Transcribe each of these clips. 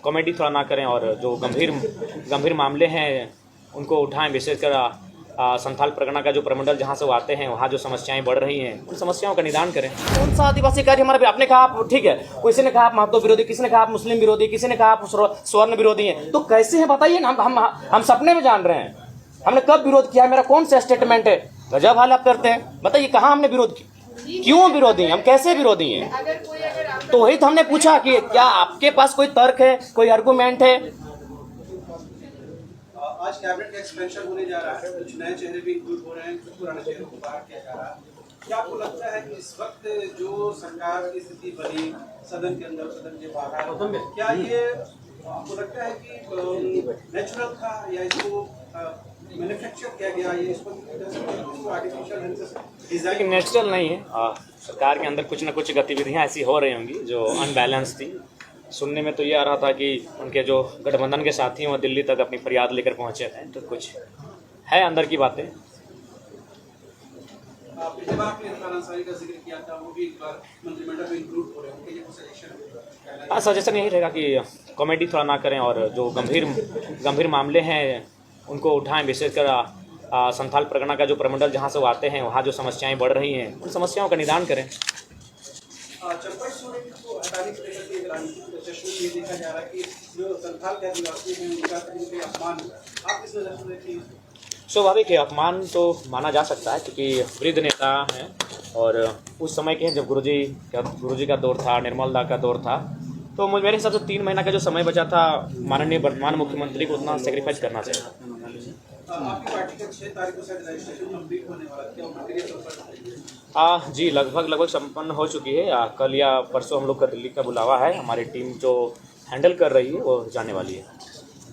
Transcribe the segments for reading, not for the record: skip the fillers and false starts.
Comedy थोड़ा ना करें और जो गंभीर मामले हैं उनको उठाएं। विशेषकर संथाल परगना का जो प्रमंडल जहाँ से वो आते हैं वहाँ जो समस्याएं बढ़ रही हैं उन समस्याओं का निदान करें। कौन सा आदिवासी कार्य हमारा? आपने कहा आप ठीक है, किसी ने कहा आप महतो विरोधी, किसी ने कहा आप मुस्लिम विरोधी, किसी ने कहा आप स्वर्ण विरोधी हैं, तो कैसे है बताइए ना। हम सपने में जान रहे हैं, हमने कब विरोध किया? मेरा कौन सा स्टेटमेंट है? गजब हाल आप करते हैं। बताइए कहाँ हमने विरोध किया, क्यों विरोधी हैं, हम कैसे विरोधी हैं? तो वही तो हमने पूछा कि क्या आपके पास कोई तर्क है, कोई आर्गूमेंट है? आज कैबिनेट का एक्सपेंशन होने जा रहा है, कुछ नए चेहरे भी इंक्लूड हो रहे हैं, कुछ पुराने चेहरों को बाहर किया जा रहा है। क्या आपको लगता है कि इस वक्त जो सरकार की स्थिति बनी सदन के अंदर, सदन के बाहर, क्या ये आपको लगता है कि नेचुरल था या इसको मैन्युफैक्चर किया गया? ये इसको आर्टिफिशियल नेचुरल नहीं है। सरकार के अंदर कुछ न कुछ गतिविधियां ऐसी हो रही होंगी जो अनबैलेंस थी। सुनने में तो ये आ रहा था कि उनके जो गठबंधन के साथी हैं वो दिल्ली तक अपनी फरियाद लेकर पहुंचे थे, तो कुछ है अंदर की बातें। सजेशन यही रहेगा कि कॉमेडी थोड़ा ना करें और जो गंभीर मामले हैं उनको उठाएं। विशेषकर संथाल परगना का जो प्रमंडल जहाँ से वो आते हैं वहाँ जो समस्याएं बढ़ रही हैं उन समस्याओं का निदान करें। ये देखा जा रहा है कि जो संथाल के आदिवासी हैं उनका अपमान, आप किस नजर से देखिए? स्वाभाविक है, अपमान तो माना जा सकता है क्योंकि वृद्ध नेता हैं और उस समय के हैं जब गुरुजी का दौर था, निर्मल दा का दौर था। तो मेरे हिसाब से 3 महीना का जो समय बचा था माननीय वर्तमान मुख्यमंत्री को उतना सेक्रीफाइस करना चाहिए। आपकी पार्टी का 6 तारीख को शायद रजिस्ट्रेशन कंप्लीट होने वाला है, क्या मटेरियल जी लगभग संपन्न हो चुकी है। कल या परसों हम लोग का दिल्ली का बुलावा है, हमारी टीम जो हैंडल कर रही है वो जाने वाली है।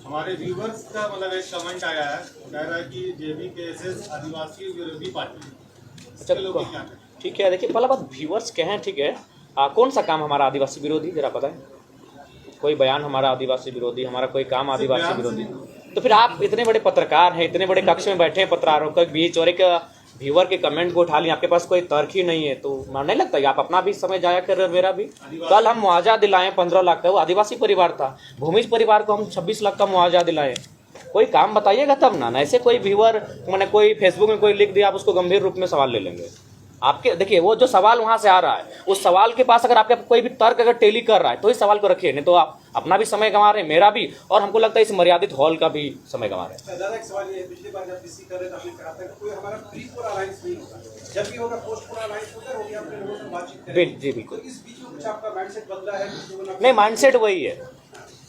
हमारे व्यूवर्स का मतलब एक कमेंट आया है, कह रहा है कि JVKSS आदिवासी विरोधी पार्टी। अच्छा ठीक है, देखिए पहला बात व्यूवर्स कहें ठीक है, कौन सा काम हमारा आदिवासी विरोधी जरा पता है? कोई बयान हमारा आदिवासी विरोधी, हमारा कोई काम आदिवासी विरोधी? तो फिर आप इतने बड़े पत्रकार हैं, इतने बड़े कक्ष में बैठे हैं पत्रकारों के बीच और एक व्यूअर के कमेंट को उठा लिया, आपके पास कोई तर्क ही नहीं है, तो नहीं लगता आप अपना भी समय जाया कर रहे, मेरा भी। कल हम मुआवजा दिलाएं 15 लाख का, वो आदिवासी परिवार था, भूमिज परिवार को हम 26 लाख का मुआवजा दिलाएं। कोई काम बताइएगा तब ना, ऐसे कोई व्यूअर मैंने कोई फेसबुक में कोई लिख दिया आप उसको गंभीर रूप में सवाल ले लेंगे। आपके देखिए वो जो सवाल वहां से आ रहा है उस सवाल के पास अगर आपके कोई भी तर्क अगर टेली कर रहा है तो इस सवाल को रखिए, नहीं तो आप अपना भी समय गंवा रहे हैं, मेरा भी, और हमको लगता है इस मर्यादित हॉल का भी समय गंवा रहे हैं। दादा एक सवाल ये, पिछली बार जब किसी कर रहे थे आपने कहा था कि कोई हमारा प्री पोल अलायंस नहीं होगा, जब भी होगा पोस्ट पोल अलायंस होगा, वो भी अपने लोगों से बातचीत करेंगे। जी बिल्कुल। तो इस बीच में कुछ आपका माइंडसेट बदला है? नहीं, माइंडसेट वही है।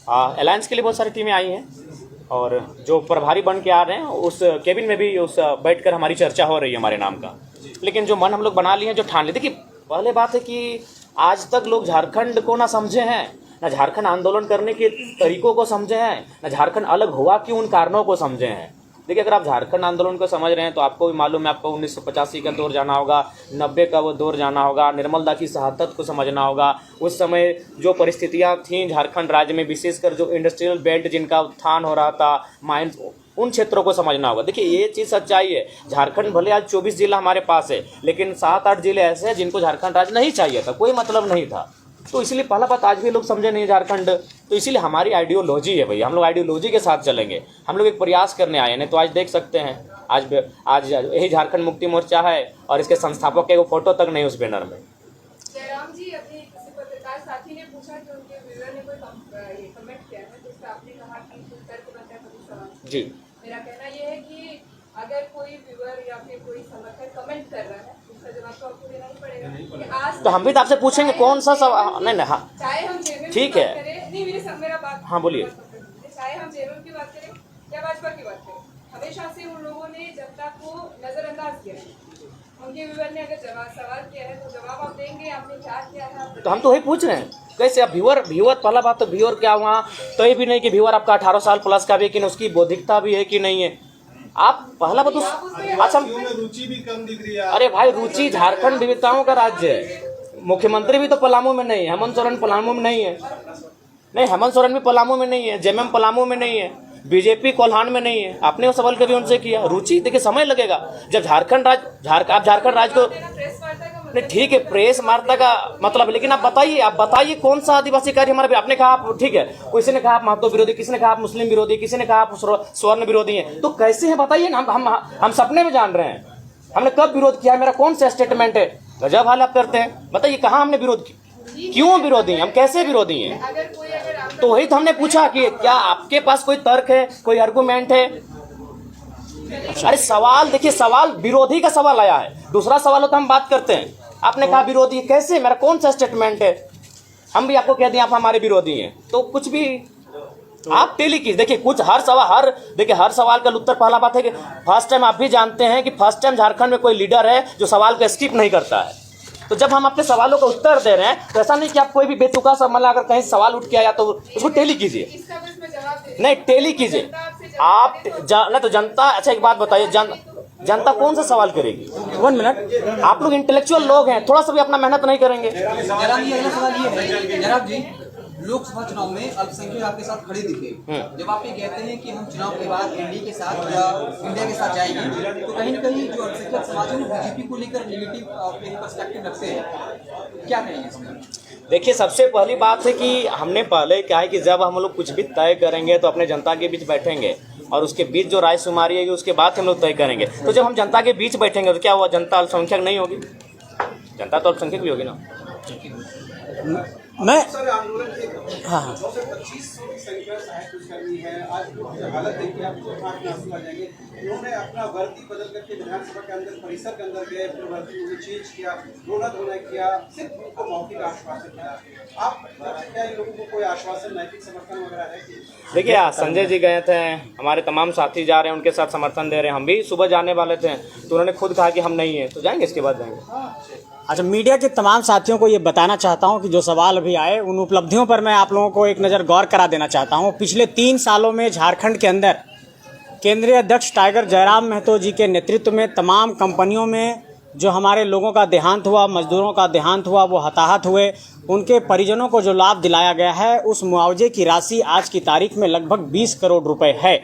अलायंस के लिए बहुत सारी टीमें आई हैं और जो प्रभारी बन के आ रहे हैं उस केबिन में भी उस बैठकर हमारी चर्चा हो रही है हमारे नाम का। लेकिन जो मन हम लोग बना लिए हैं, जो ठान लिए, देखिए पहले बात है कि आज तक लोग झारखंड को ना समझे हैं, ना झारखंड आंदोलन करने के तरीकों को समझे हैं, ना झारखंड अलग हुआ क्यों उन कारणों को समझे हैं। देखिए अगर आप झारखंड आंदोलन को समझ रहे हैं तो आपको भी मालूम है, आपको 1985 का दौर जाना होगा, 90 का वो दौर जाना होगा, निर्मल दा की शहादत को समझना होगा, उस समय जो परिस्थितियां थीं झारखंड राज्य में, विशेषकर जो इंडस्ट्रियल बेल्ट जिनका उत्थान हो रहा था, माइंस, उन क्षेत्रों को समझना होगा। देखिए ये चीज़ सच्चाई है, झारखंड भले आज 24 जिला हमारे पास है लेकिन 7-8 जिले ऐसे हैं जिनको झारखंड राज्य नहीं चाहिए था, कोई मतलब नहीं था। तो इसलिए पहला बात आज भी लोग समझे नहीं झारखंड, तो इसीलिए हमारी आइडियोलॉजी है भैया, हम लोग आइडियोलॉजी के साथ चलेंगे, हम लोग एक प्रयास करने आए हैं। नहीं तो आज देख सकते हैं आज यही झारखंड मुक्ति मोर्चा है और इसके संस्थापक के वो फोटो तक नहीं उस बैनर में। जयराम जी, अपने किसी पत्रकार साथी ने पूछा कि उनके व्यूअर ने कोई कमेंट किया है, तो उसमें आपने कहा कि तर्क बनता है कभी सवाल। जी, मेरा कहना यह है कि अगर कोई व्यूअर या फिर कोई समर्थक कमेंट कर रहा है उसका जवाब तो आपको देना ही पड़ेगा। आज तो हम भी तो आपसे पूछेंगे कौन सा सवाल। नहीं हाँ चाहे हम जेएमएम ठीक की है, बात करें, नहीं मेरा बात, हाँ बोलिए। चाहे हम जेएमएम की बात करें या भाजपा की बात करें, हमेशा से उन लोगों ने जनता को नजरअंदाज किया है। उनके व्यूअर ने अगर सवाल किया है तो जवाब आप देंगे, आपने क्या किया है। तो हम तो वही पूछ रहे हैं कैसे आप व्यूअर पहला बात तो व्यूअर क्या हुआ, तो ये भी नहीं कि व्यूअर आपका 18 साल प्लस का भी, लेकिन उसकी बौद्धिकता भी है कि नहीं है। आप पहला बात अच्छा, रुचि भी कम दिख रही है। अरे भाई रुचि, झारखंड विविधताओं का राज्य है, मुख्यमंत्री भी तो पलामू में नहीं है, हेमंत सोरेन पलामू में नहीं है, नहीं हेमंत सोरेन भी पलामू में नहीं है, जेएमएम पलामू में नहीं है, बीजेपी कोल्हान में नहीं है। आपने वो सवाल कभी उनसे किया? रुचि देखिए समय लगेगा जब झारखंड राज्य को नहीं ठीक है, प्रेस वार्ता का मतलब, लेकिन आप बताइए कौन सा आदिवासी कार्य हमारे, आपने कहा आप ठीक है, किसी ने कहा आप महतो विरोधी, किसी ने कहा आप मुस्लिम विरोधी, किसी ने कहा आप स्वर्ण विरोधी हैं, तो कैसे है बताइए ना। हम सपने में जान रहे हैं, हमने कब विरोध किया, मेरा कौन सा स्टेटमेंट है। गजब हाल आप करते हैं, बताइए कहाँ हमने विरोध किया, क्यों विरोधी हैं, हम कैसे विरोधी हैं। तो वही तो हमने पूछा कि क्या आपके पास कोई तर्क है, कोई आर्गूमेंट है। अरे सवाल देखिए, सवाल विरोधी का सवाल आया है, दूसरा सवाल होता हम बात करते हैं। आपने कहा विरोधी, कैसे, मेरा कौन सा स्टेटमेंट है। हम भी आपको कह दें आप हमारे विरोधी हैं, तो कुछ भी आप टेली की देखिए, कुछ हर सवाल का उत्तर। पहला बात है कि फर्स्ट टाइम आप भी जानते हैं कि फर्स्ट टाइम झारखंड में कोई लीडर है जो सवाल को स्किप नहीं करता है। तो जब हम अपने सवालों का उत्तर दे रहे हैं तो ऐसा नहीं कि आप कोई भी बेतुका सा, मतलब अगर कहीं सवाल उठ के आया तो उसको टेली कीजिए, नहीं टेली कीजिए आप ना। तो जनता, अच्छा एक बात बताइए, जनता कौन सा सवाल करेगी। 1 मिनट, आप लोग इंटेलेक्चुअल लोग हैं, थोड़ा सा भी अपना मेहनत नहीं करेंगे। जनाब जी, अगला सवाल ये है, जनाब जी लोकसभा चुनाव में अल्पसंख्यक आपके साथ खड़े दिखे, जब आप ये कहते हैं कि हम चुनाव के बाद एनडीए के साथ या इंडिया के साथ जाएंगे, तो कहीं न कहीं जो अल्पसंख्यक समाज है वो बीजेपी को लेकर नेगेटिव पर्सपेक्टिव रखते हैं, क्या कहेंगे इसमें। देखिए, सबसे पहली बात है कि हमने पहले क्या है कि जब हम लोग कुछ भी तय करेंगे तो अपने जनता के बीच बैठेंगे और उसके बीच जो राय शुमारी है उसके बाद हम लोग तय करेंगे। तो जब हम जनता के बीच बैठेंगे तो क्या हुआ, जनता अल्पसंख्यक नहीं होगी, जनता तो अल्पसंख्यक भी होगी ना। मैं आंदोलन के 225 की संख्या सहायक पुलिसकर्मी है, आज की हालत देखिए आप तो आंख में आंसू आ जाएंगे। उन्होंने अपना वर्दी बदल करके विधानसभा के अंदर, परिसर के अंदर गए, अपनी वर्दी में चेंज किया, रोना धोना किया, सिर्फ उनको मौखिक आश्वासन दिया। आप क्या इन लोगों को कोई आश्वासन, नैतिक समर्थन वगैरह है कि? देखिए, संजय जी गए थे, हमारे तमाम साथी जा रहे हैं, उनके साथ समर्थन दे रहे हैं। हम भी सुबह जाने वाले थे तो उन्होंने खुद कहा कि हम नहीं है, तो जाएंगे, इसके बाद जाएंगे। अच्छा, मीडिया के तमाम साथियों को ये बताना चाहता हूँ कि जो सवाल अभी आए उन उपलब्धियों पर मैं आप लोगों को एक नज़र गौर करा देना चाहता हूँ। पिछले 3 सालों में झारखंड के अंदर केंद्रीय अध्यक्ष टाइगर जयराम महतो जी के नेतृत्व में तमाम कंपनियों में जो हमारे लोगों का देहांत हुआ, मजदूरों का देहांत हुआ, वो हताहत हुए, उनके परिजनों को जो लाभ दिलाया गया है, उस मुआवजे की राशि आज की तारीख में लगभग 20 करोड़ रुपए है।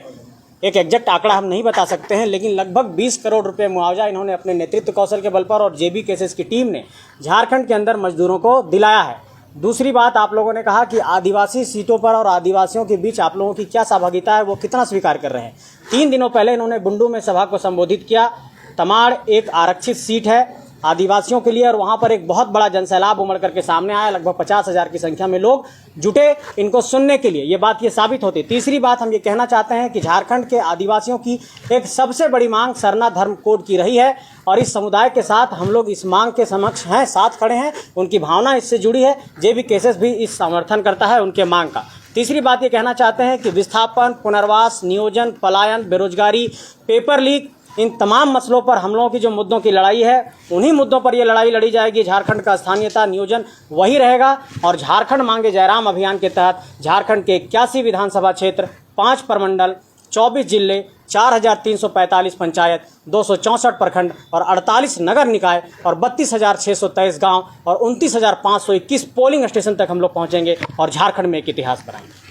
एक एग्जैक्ट आंकड़ा हम नहीं बता सकते हैं, लेकिन लगभग 20 करोड़ रुपए मुआवजा इन्होंने अपने नेतृत्व कौशल के बल पर और जेबी केसेस की टीम ने झारखंड के अंदर मजदूरों को दिलाया है। दूसरी बात, आप लोगों ने कहा कि आदिवासी सीटों पर और आदिवासियों के बीच आप लोगों की क्या सहभागिता है, वो कितना स्वीकार कर रहे हैं। 3 दिनों पहले इन्होंने बुंडू में सभा को संबोधित किया। तमाड़ एक आरक्षित सीट है आदिवासियों के लिए और वहाँ पर एक बहुत बड़ा जनसैलाब उमड़ करके सामने आया। लगभग 50,000 की संख्या में लोग जुटे इनको सुनने के लिए। ये बात ये साबित होती। तीसरी बात हम ये कहना चाहते हैं कि झारखंड के आदिवासियों की एक सबसे बड़ी मांग सरना धर्म कोड की रही है और इस समुदाय के साथ हम लोग इस मांग के समक्ष हैं, साथ खड़े हैं। उनकी भावना इससे जुड़ी है। जेबी केसेस भी इस समर्थन करता है उनके मांग का। तीसरी बात ये कहना चाहते हैं कि विस्थापन, पुनर्वास, नियोजन, पलायन, बेरोजगारी, पेपर लीक, इन तमाम मसलों पर हम लोगों की जो मुद्दों की लड़ाई है, उन्हीं मुद्दों पर ये लड़ाई लड़ी जाएगी। झारखंड का स्थानीयता नियोजन वही रहेगा और झारखंड मांगे जयराम अभियान के तहत झारखंड के 81 विधानसभा क्षेत्र, 5 प्रमंडल, 24 जिले, 4,345 पंचायत, 264 प्रखंड और 48 नगर निकाय और 32,623 गांव और 29,521 पोलिंग स्टेशन तक हम लोग पहुंचेंगे और झारखंड में एक इतिहास बनाएंगे।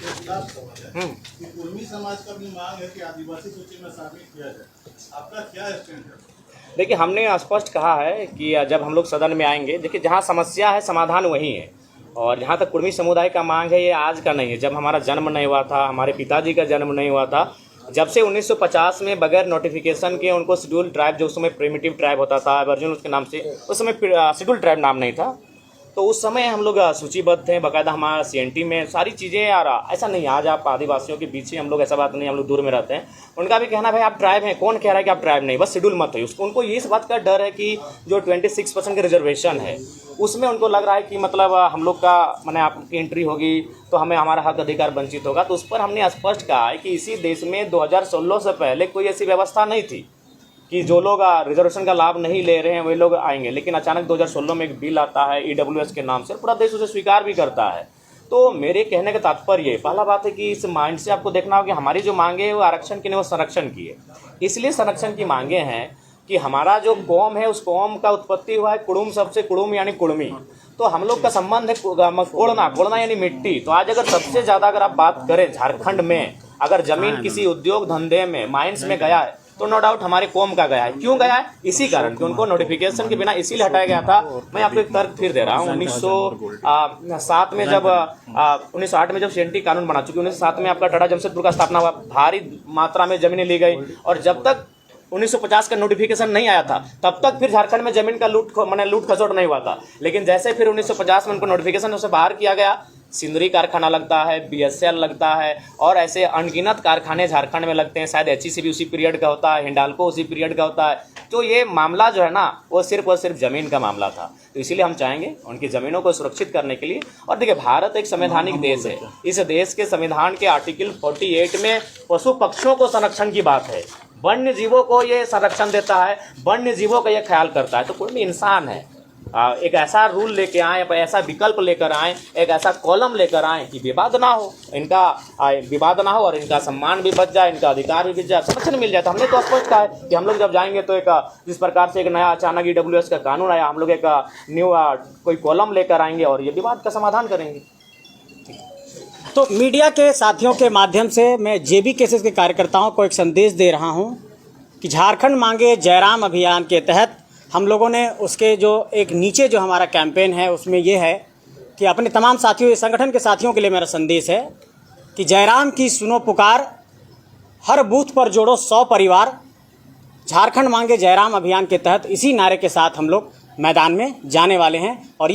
कुर्मी समाज का भी मांग है कि आदिवासी सूची में शामिल किया जाए, आपका क्या स्टैंड है? देखिए, हमने स्पष्ट कहा है कि जब हम लोग सदन में आएंगे, देखिए जहाँ समस्या है समाधान वही है। और जहाँ तक कुर्मी समुदाय का मांग है, ये आज का नहीं है। जब हमारा जन्म नहीं हुआ था, हमारे पिताजी का जन्म नहीं हुआ था, जब से 1950 में बगैर नोटिफिकेशन के उनको शेड्यूल ट्राइब, जो उस समय प्रिमिटिव ट्राइब होता था, वर्जिन उसके नाम से, उस समय शेड्यूल ट्राइब नाम नहीं था, तो उस समय हम लोग सूचीबद्ध थे, बाकायदा हमारा CNT में सारी चीज़ें। यार ऐसा नहीं, आज आप आदिवासियों के बीच ही हम लोग, ऐसा बात नहीं, हम लोग दूर में रहते हैं। उनका भी कहना भाई आप ट्राइब हैं, कौन कह रहा है कि आप ट्राइब नहीं, बस शेड्यूल मत हो। उसको उनको ये इस बात का डर है कि जो 26% के रिजर्वेशन है उसमें उनको लग रहा है कि मतलब हम लोग का मैंने आपकी एंट्री होगी तो हमें हमारा हक अधिकार वंचित होगा। तो उस पर हमने स्पष्ट कहा है कि इसी देश में 2016 से पहले कोई ऐसी व्यवस्था नहीं थी कि जो लोग रिजर्वेशन का लाभ नहीं ले रहे हैं वे लोग आएंगे। लेकिन अचानक 2016 में एक बिल आता है EWS के नाम से, पूरा देश उसे स्वीकार भी करता है। तो मेरे कहने का तात्पर्य, पहला बात है कि इस माइंड से आपको देखना होगा कि हमारी जो मांगे हैं वो आरक्षण की नहीं, वो संरक्षण की है। इसलिए संरक्षण की मांगे हैं कि हमारा जो कौम है, उस कौम का उत्पत्ति हुआ है कुड़ुम सबसे, कुड़ुम यानी कुड़मी। तो हम लोग का संबंध है कोड़ना यानी मिट्टी। तो आज अगर सबसे ज़्यादा अगर आप बात करें झारखंड में, अगर जमीन किसी उद्योग धंधे में, माइंस में गया है तो नो डाउट हमारे कौम का गया है। क्यों गया है? इसी कारण कि उनको नोटिफिकेशन के बिना इसीलिए हटाया गया था। मैं आपको एक तर्क फिर दे रहा हूँ। 1907 में जब 1908 में जब CNT कानून बना, चूंकि 1907 में आपका टाटा जमशेदपुर का स्थापना हुआ, भारी मात्रा में जमीनें ली गई, और जब तक 1950 का नोटिफिकेशन नहीं आया था तब तक फिर झारखंड में जमीन का लूट खसोट नहीं हुआ था। लेकिन जैसे फिर 1950 में उनको नोटिफिकेशन उसे बाहर किया गया, सिंदरी कारखाना लगता है, BSL लगता है, और ऐसे अनगिनत कारखाने झारखंड में लगते हैं। शायद HEC भी उसी पीरियड का होता है, हिंडाल्को उसी पीरियड का होता है। तो ये मामला जो है ना, वो सिर्फ ज़मीन का मामला था। तो इसीलिए हम चाहेंगे उनकी ज़मीनों को सुरक्षित करने के लिए। और देखिए, भारत एक संवैधानिक देश है। इस देश के संविधान के आर्टिकल 48 में पशु पक्षियों को संरक्षण की बात है, वन्य जीवों को ये संरक्षण देता है, वन्य जीवों का ये ख्याल करता है। तो कोई भी इंसान है, एक ऐसा रूल लेके आए, ऐसा विकल्प लेकर आए, एक ऐसा कॉलम लेकर आए कि विवाद ना हो, इनका विवाद ना हो और इनका सम्मान भी बच जाए, इनका अधिकार भी बच जाए, संरक्षण मिल जाए। तो हमने तो स्पष्ट कहा है कि हम लोग जब जाएंगे तो एक जिस प्रकार से एक नया अचानक EWS का कानून आया, हम लोग एक न्यू कोई कॉलम लेकर आएंगे और ये विवाद का समाधान करेंगे। तो मीडिया के साथियों के माध्यम से मैं JB केसेस के कार्यकर्ताओं को एक संदेश दे रहा हूं कि झारखंड मांगे जयराम अभियान के तहत हम लोगों ने उसके जो एक नीचे जो हमारा कैंपेन है उसमें ये है कि अपने तमाम साथियों, इस संगठन के साथियों के लिए मेरा संदेश है कि जयराम की सुनो पुकार, हर बूथ पर जोड़ो 100 परिवार। झारखंड मांगे जयराम अभियान के तहत इसी नारे के साथ हम लोग मैदान में जाने वाले हैं। और ये